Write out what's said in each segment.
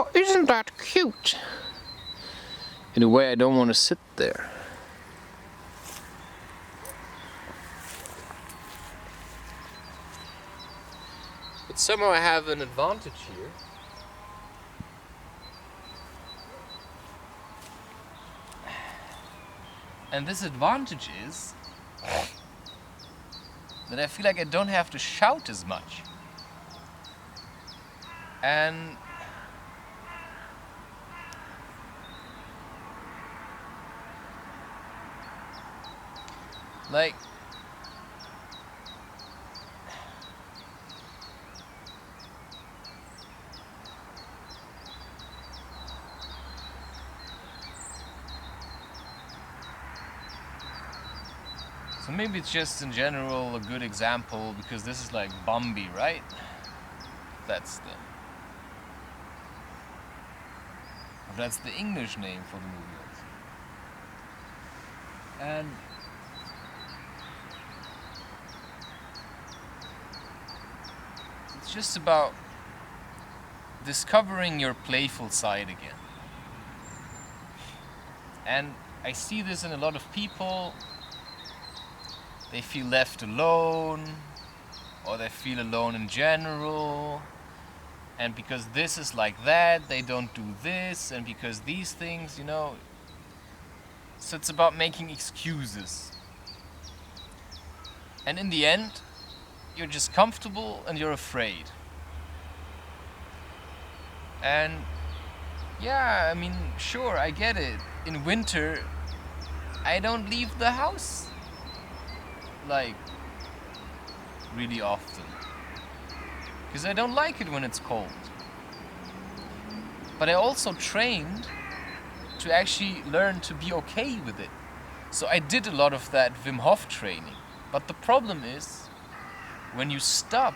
Oh, isn't that cute? In a way, I don't want to sit there. But somehow I have an advantage here. And this advantage is that I feel like I don't have to shout as much. And like, so maybe it's just in general a good example because this is like Bambi, right? That's the English name for the movie also. And it's just about discovering your playful side again. And I see this in a lot of people. They feel left alone, or they feel alone in general. And because this is like that, they don't do this, and because these things, you know. So it's about making excuses. And in the end, you're just comfortable and you're afraid. And yeah, I mean, sure, I get it. In winter, I don't leave the house, like, really often. Because I don't like it when it's cold. But I also trained to actually learn to be okay with it. So I did a lot of that Wim Hof training. But the problem is, when you stop,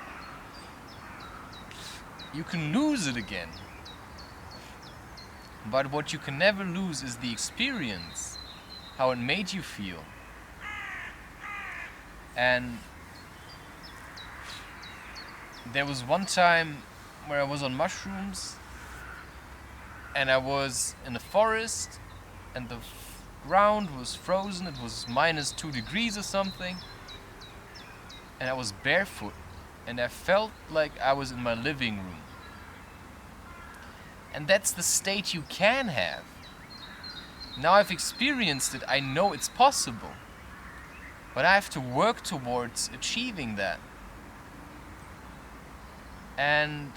you can lose it again. But what you can never lose is the experience, how it made you feel. And there was one time where I was on mushrooms and I was in the forest and the ground was frozen. It was -2 degrees or something. And I was barefoot and I felt like I was in my living room. And that's the state you can have. Now I've experienced it, I know it's possible. But I have to work towards achieving that. And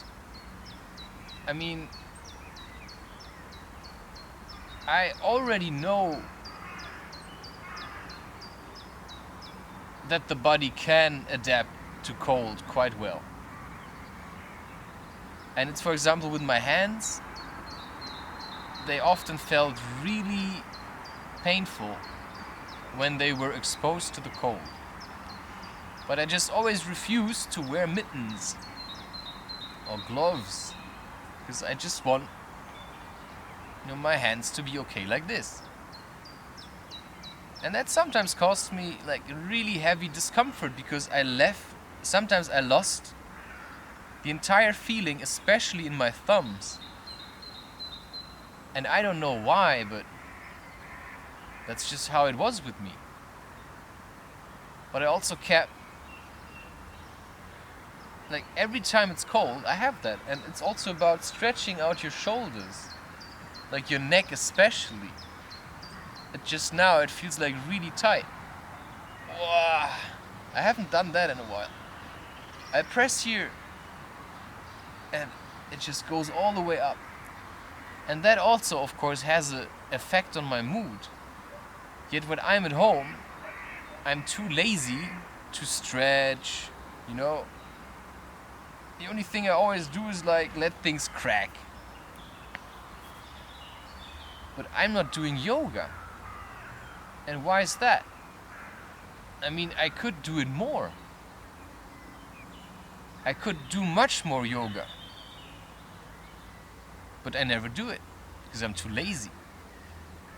I mean, I already know that the body can adapt to cold quite well. And it's, for example, with my hands, they often felt really painful when they were exposed to the cold. But I just always refused to wear mittens or gloves because I just want, you know, my hands to be okay like this. And that sometimes caused me like really heavy discomfort because sometimes I lost the entire feeling, especially in my thumbs. And I don't know why, but that's just how it was with me. But I also kept, like, every time it's cold, I have that. And it's also about stretching out your shoulders, like your neck especially. Just now it feels like really tight. Whoa. I haven't done that in a while. I press here and it just goes all the way up. And that also, of course, has an effect on my mood. Yet when I'm at home, I'm too lazy to stretch, you know. The only thing I always do is like let things crack. But I'm not doing yoga. And why is that? I mean, I could do it more. I could do much more yoga. But I never do it because I'm too lazy.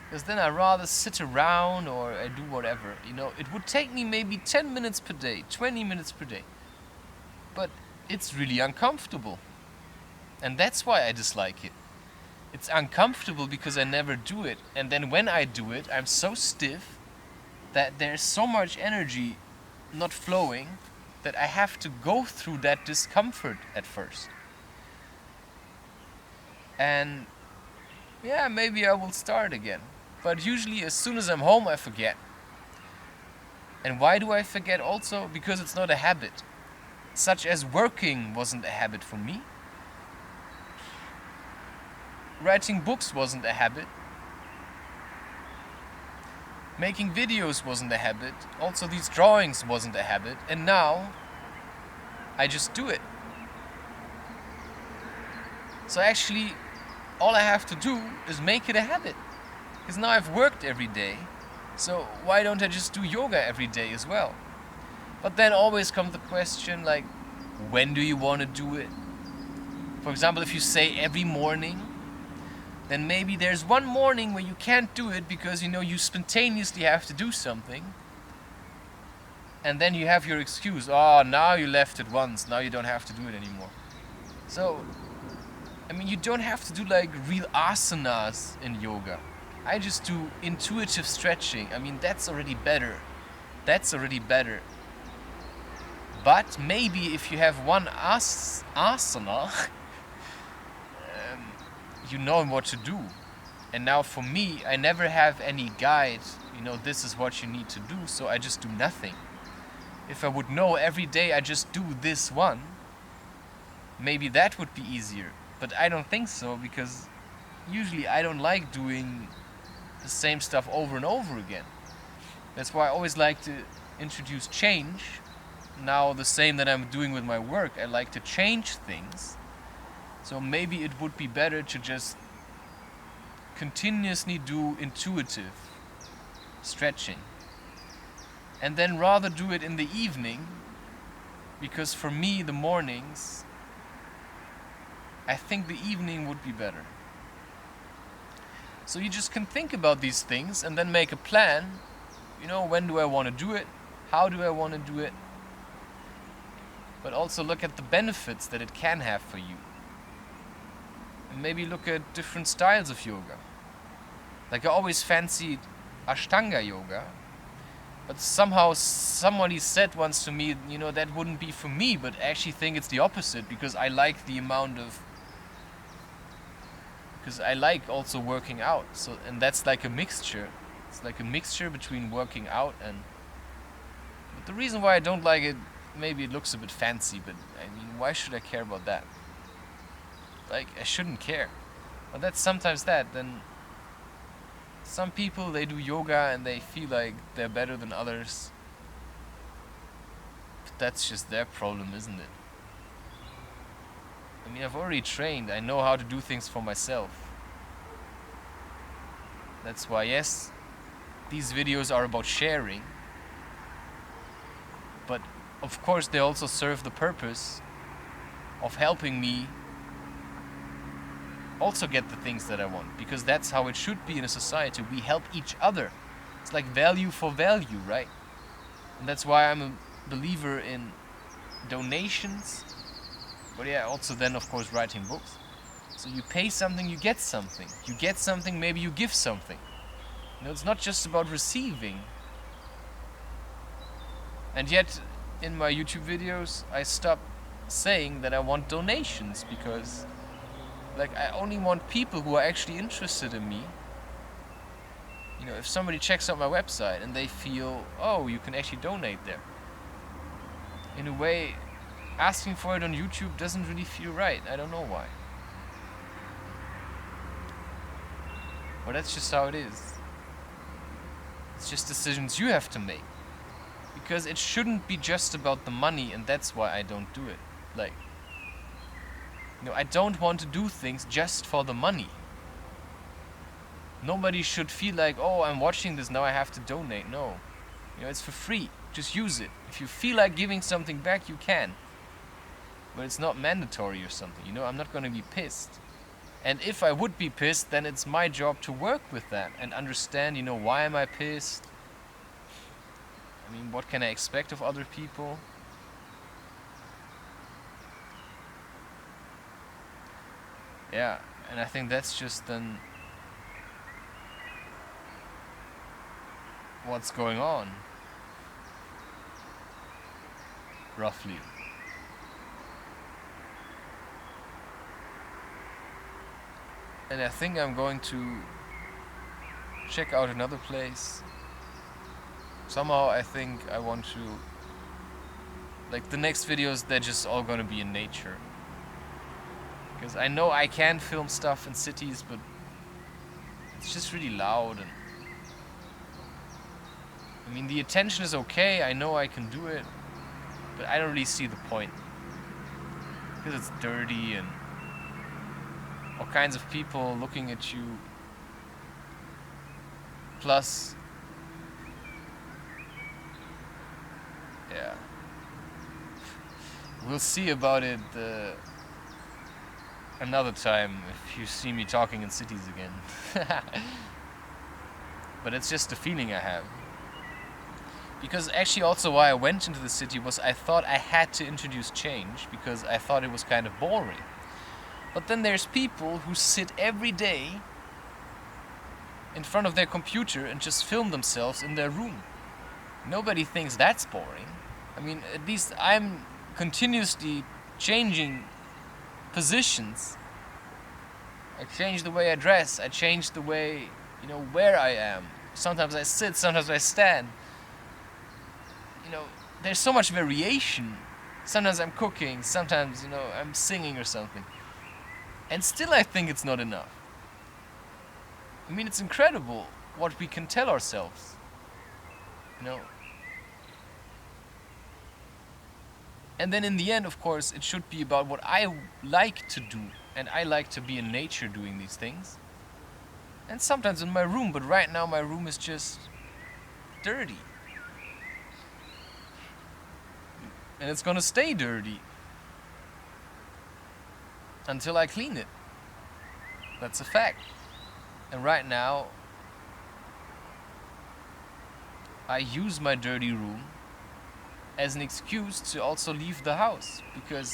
Because then I rather sit around or I do whatever. You know, it would take me maybe 10 minutes per day, 20 minutes per day. But it's really uncomfortable. And that's why I dislike it. It's uncomfortable because I never do it. And then when I do it, I'm so stiff that there's so much energy not flowing that I have to go through that discomfort at first. And yeah, maybe I will start again. But usually as soon as I'm home, I forget. And why do I forget also? Because it's not a habit. Such as working wasn't a habit for me. Writing books wasn't a habit. Making videos wasn't a habit. Also these drawings wasn't a habit. And now I just do it. So actually all I have to do is make it a habit. Because now I've worked every day. So why don't I just do yoga every day as well? But then always comes the question like, when do you want to do it? For example, if you say every morning, then maybe there's one morning where you can't do it because you spontaneously have to do something. And then you have your excuse, oh, now you left it once, now you don't have to do it anymore. So, you don't have to do like real asanas in yoga. I just do intuitive stretching. That's already better. But maybe if you have one asana, you know what to do. And now for me, I never have any guide, this is what you need to do, so I just do nothing. If I would know every day I just do this one, maybe that would be easier. But I don't think so, because usually I don't like doing the same stuff over and over again. That's why I always like to introduce change. Now the same that I'm doing with my work, I like to change things. So maybe it would be better to just continuously do intuitive stretching. And then rather do it in the evening, because for me the mornings, I think the evening would be better. So you just can think about these things and then make a plan. When do I want to do it? How do I want to do it? But also look at the benefits that it can have for you. And maybe look at different styles of yoga. Like I always fancied Ashtanga yoga, but somehow somebody said once to me, that wouldn't be for me, but I actually think it's the opposite, because I like because I like also working out. So, and that's like a mixture. It's like a mixture between working out and... But the reason why I don't like it, maybe it looks a bit fancy, but why should I care about that? Like, I shouldn't care. But that's sometimes that. Then some people, they do yoga and they feel like they're better than others. But that's just their problem, isn't it? I've already trained. I know how to do things for myself. That's why, yes, these videos are about sharing. But of course they also serve the purpose of helping me also get the things that I want, because that's how it should be in a society. We help each other. It's like value for value, right? And that's why I'm a believer in donations, but yeah, also then of course writing books. So you pay something, you get something. You get something, maybe you give something. It's not just about receiving. And yet in my YouTube videos I stopped saying that I want donations, because I only want people who are actually interested in me. If somebody checks out my website and they feel, oh, you can actually donate there. In a way, asking for it on YouTube doesn't really feel right. I don't know why. But that's just how it is. It's just decisions you have to make. Because it shouldn't be just about the money, and that's why I don't do it. I don't want to do things just for the money. Nobody should feel like, oh, I'm watching this, now I have to donate. No. It's for free. Just use it. If you feel like giving something back, you can. But it's not mandatory or something. I'm not going to be pissed. And if I would be pissed, then it's my job to work with that and understand, why am I pissed? What can I expect of other people? Yeah, And I think that's just then what's going on, roughly. And I think I'm going to check out another place. Somehow I think I want to, like, the next videos, they're just all gonna be in nature. Because I know I can film stuff in cities, but it's just really loud. And I mean, the attention is okay, I know I can do it, but I don't really see the point. Because it's dirty and all kinds of people looking at you. Plus, yeah, we'll see about it another time if you see me talking in cities again. But it's just a feeling I have. Because actually also why I went into the city was I thought I had to introduce change because I thought it was kind of boring. But then there's people who sit every day in front of their computer and just film themselves in their room. Nobody thinks that's boring. I mean, at least I'm continuously changing positions. I change the way I dress, I change the way, where I am. Sometimes I sit, sometimes I stand. There's so much variation. Sometimes I'm cooking, sometimes, I'm singing or something. And still I think it's not enough. I mean, it's incredible what we can tell ourselves. And then in the end, of course, it should be about what I like to do. And I like to be in nature doing these things. And sometimes in my room, but right now my room is just dirty. And it's gonna stay dirty until I clean it. That's a fact. And right now, I use my dirty room as an excuse to also leave the house, because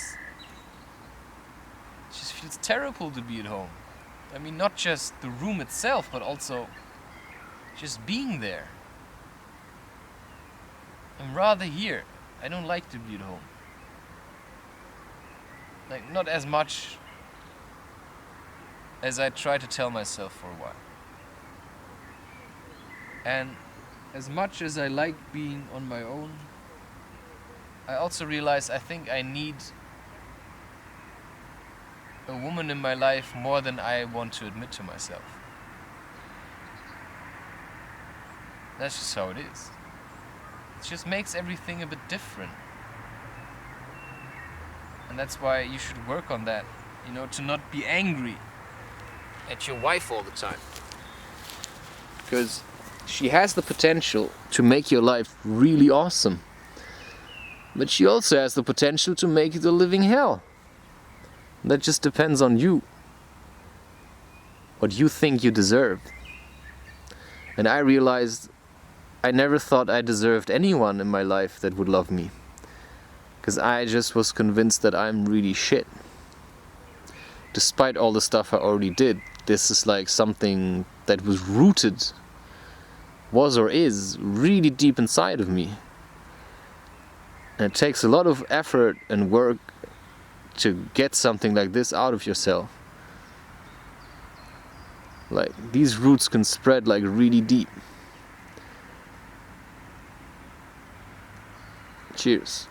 it just feels terrible to be at home. I mean, not just the room itself, but also just being there. I'm rather here. I don't like to be at home. Like, not as much as I try to tell myself for a while. And as much as I like being on my own, I also realize I think I need a woman in my life more than I want to admit to myself. That's just how it is. It just makes everything a bit different. And that's why you should work on that, to not be angry at your wife all the time. Because she has the potential to make your life really awesome. But she also has the potential to make it a living hell. That just depends on you. What you think you deserve. And I realized I never thought I deserved anyone in my life that would love me. Because I just was convinced that I'm really shit. Despite all the stuff I already did, this is like something that was rooted, was or is, really deep inside of me. And it takes a lot of effort and work to get something like this out of yourself. Like, these roots can spread like really deep. Cheers.